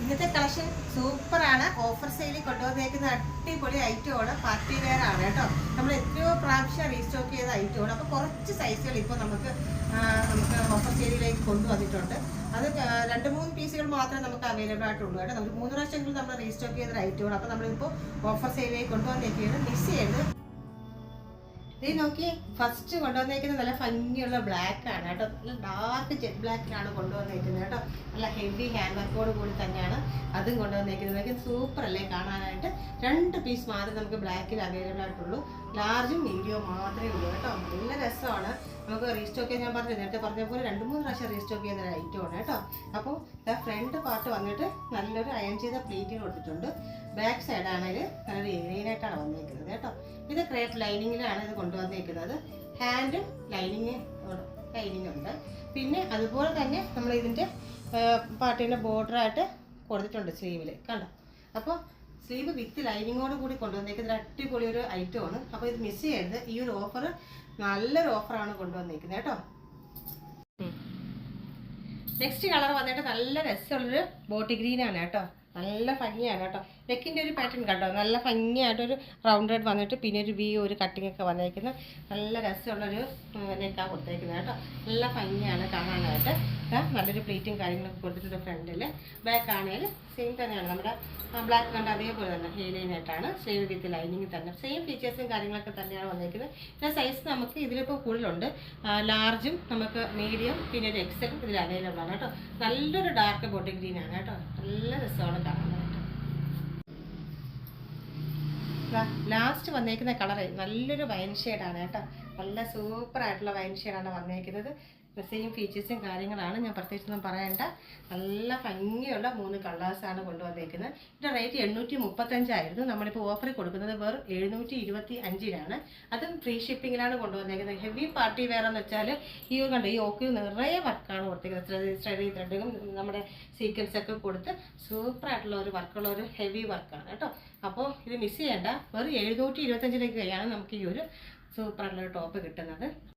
ഇന്നത്തെ കളക്ഷൻ സൂപ്പറാണ്. ഓഫർ സെയിലിൽ കൊണ്ടുവന്നേക്കുന്ന അടിപൊളി ഐറ്റമാണ്. പാർട്ടി വെയർ ആണ് കേട്ടോ. നമ്മൾ എത്രയോ പ്രാവശ്യം റീസ്റ്റോക്ക് ചെയ്ത ഐറ്റമാണ്. അപ്പോൾ കുറച്ച് സൈസുകൾ ഇപ്പോൾ നമുക്ക് ഓഫർ സെയിലിലേക്ക് കൊണ്ടുവന്നിട്ടുണ്ട്. അത് 2-3 പീസുകൾ മാത്രമേ നമുക്ക് അവൈലബിൾ ആയിട്ടുള്ളൂ കേട്ടോ. നമുക്ക് 3 പ്രാവശ്യമെങ്കിലും നമ്മൾ റീസ്റ്റോക്ക് ചെയ്ത ഐറ്റമാണ്. അപ്പോൾ നമ്മളിപ്പോൾ ഓഫർ സെയിലിലേക്ക് കൊണ്ടുവന്നേക്കുകയാണ്. മിസ് ചെയ്ത് ഇത് നോക്കി, ഫസ്റ്റ് കൊണ്ടുവന്നേക്കുന്നത് നല്ല ഭംഗിയുള്ള ബ്ലാക്ക് ആണ് കേട്ടോ. നല്ല ഡാർക്ക് ജെറ്റ് ബ്ലാക്കിലാണ് കൊണ്ടുവന്നേക്കുന്നത് കേട്ടോ. നല്ല ഹെവി ഹാൻഡ് വർക്കോട് കൂടി തന്നെയാണ് അതും കൊണ്ടുവന്നേക്കുന്നത്. സൂപ്പർ അല്ലേ കാണാനായിട്ട്. 2 പീസ് മാത്രമേ നമുക്ക് ബ്ലാക്കിൽ അവൈലബിൾ ആയിട്ടുള്ളൂ. ലാർജും മീഡിയവും മാത്രമേ ഉള്ളൂ കേട്ടോ. നല്ല രസമാണ്. നമുക്ക് റീസ്റ്റോക്ക് ചെയ്യാൻ, ഞാൻ നേരത്തെ പറഞ്ഞ പോലെ 2-3 പ്രാവശ്യം റീസ്റ്റോക്ക് ചെയ്ത ഐറ്റമാണ് കേട്ടോ. അപ്പോൾ ഫ്രണ്ട് പാർട്ട് വന്നിട്ട് നല്ലൊരു അയൺ ചെയ്ത പ്ലേറ്റിൽ കൊടുത്തിട്ടുണ്ട്. ബാക്ക് സൈഡ് ആണെങ്കിൽ നല്ലൊരു ഏരിയനായിട്ടാണ് വന്നേക്കുന്നത് കേട്ടോ. ഇത് ക്രേപ്പ് ലൈനിങ്ങിലാണ് ഇത് കൊണ്ടുവന്നേക്കുന്നത്. ഹാൻഡും ലൈനിങ് ഉണ്ട്. പിന്നെ അതുപോലെ തന്നെ നമ്മൾ ഇതിൻ്റെ പാർട്ടിൻ്റെ ബോർഡറായിട്ട് കൊടുത്തിട്ടുണ്ട് സ്ലീവിൽ കണ്ടോ. അപ്പോൾ സ്ലീവ് വിത്ത് ലൈനിങ്ങോട് കൂടി കൊണ്ടുവന്നേക്കുന്നത് അടിപൊളി ഒരു ഐറ്റമാണ്. അപ്പോൾ ഇത് മിസ് ചെയ്യരുത്. ഈ ഒരു ഓഫർ നല്ലൊരു ഓഫറാണ് കൊണ്ടുവന്നേക്കുന്നത് കേട്ടോ. നെക്സ്റ്റ് കളർ വന്നിട്ട് നല്ല രസമുള്ളൊരു ബോട്ടി ഗ്രീനാണ് കേട്ടോ. നല്ല ഭംഗിയാണ് കേട്ടോ. നെക്കിൻ്റെ ഒരു പാറ്റേൺ കണ്ടോ, നല്ല ഭംഗിയായിട്ടൊരു റൗണ്ടഡ് വന്നിട്ട് പിന്നെ ഒരു ഒരു കട്ടിങ് ഒക്കെ വന്നേക്കുന്നത്. നല്ല രസമുള്ളൊരു നെക്കാണ് കൊടുത്തേക്കുന്നത് കേട്ടോ. നല്ല ഭംഗിയാണ് കാണാനായിട്ട്. നല്ലൊരു പ്ലേറ്റും കാര്യങ്ങളൊക്കെ കൊടുത്തിട്ടുണ്ട് ഫ്രണ്ടിൽ. ബാക്ക് ആണെങ്കിൽ സെയിം തന്നെയാണ്, നമ്മുടെ ബ്ലാക്ക് കണ്ട അതേപോലെ തന്നെ ഹെയിലൈനായിട്ടാണ്. സ്ലീവ് വിത്ത് ലൈനിങ് തന്നെ സെയിം ഫീച്ചേഴ്സും കാര്യങ്ങളൊക്കെ തന്നെയാണ് വന്നേക്കുന്നത്. പിന്നെ സൈസ് നമുക്ക് ഇതിലിപ്പോൾ കൂടുതലുണ്ട്. ലാർജും നമുക്ക് മീഡിയം പിന്നെ ഒരു എക്സൽ ഇതിൽ അവൈലബിൾ ആണ് കേട്ടോ. നല്ലൊരു ഡാർക്ക് ബോട്ടി ഗ്രീനാണ് കേട്ടോ. നല്ല രസമാണ് കാണാനായിട്ട്. ലാസ്റ്റ് വന്നേക്കുന്ന കളറ് നല്ലൊരു വൈൻ ഷെയ്ഡാണ് കേട്ടോ. നല്ല സൂപ്പറായിട്ടുള്ള വൈൻ ഷെയ്ഡാണ് വന്നേക്കുന്നത്. സെയിം ഫീച്ചേഴ്സും കാര്യങ്ങളാണ്, ഞാൻ പ്രത്യേകിച്ചൊന്നും പറയണ്ട. നല്ല ഭംഗിയുള്ള 3 കളേഴ്സാണ് കൊണ്ടുവന്നേക്കുന്നത്. ഇതിൻ്റെ റേറ്റ് 835 ആയിരുന്നു. നമ്മളിപ്പോൾ ഓഫറിൽ കൊടുക്കുന്നത് വെറും 725-നാണ്. അതും ഫ്രീ ഷിപ്പിങ്ങിലാണ് കൊണ്ടുവന്നേക്കുന്നത്. ഹെവി പാർട്ടി വെയർ എന്ന് വെച്ചാൽ ഈ കണ്ട് ഈ ഓക്കിൽ നിറയെ വർക്കാണ് കൊടുത്തേക്കുന്നത്. സ്റ്റഡി ത്രെഡും നമ്മുടെ സീക്വൻസൊക്കെ കൊടുത്ത് സൂപ്പറായിട്ടുള്ള ഒരു വർക്കുള്ള ഒരു ഹെവി വർക്കാണ് കേട്ടോ. അപ്പോൾ ഇത് മിസ് ചെയ്യേണ്ട. വെറും 725 രൂപയ്ക്കാണ് നമുക്ക് ഈ ഒരു സൂപ്പറായിട്ടുള്ള ടോപ്പ് കിട്ടുന്നത്.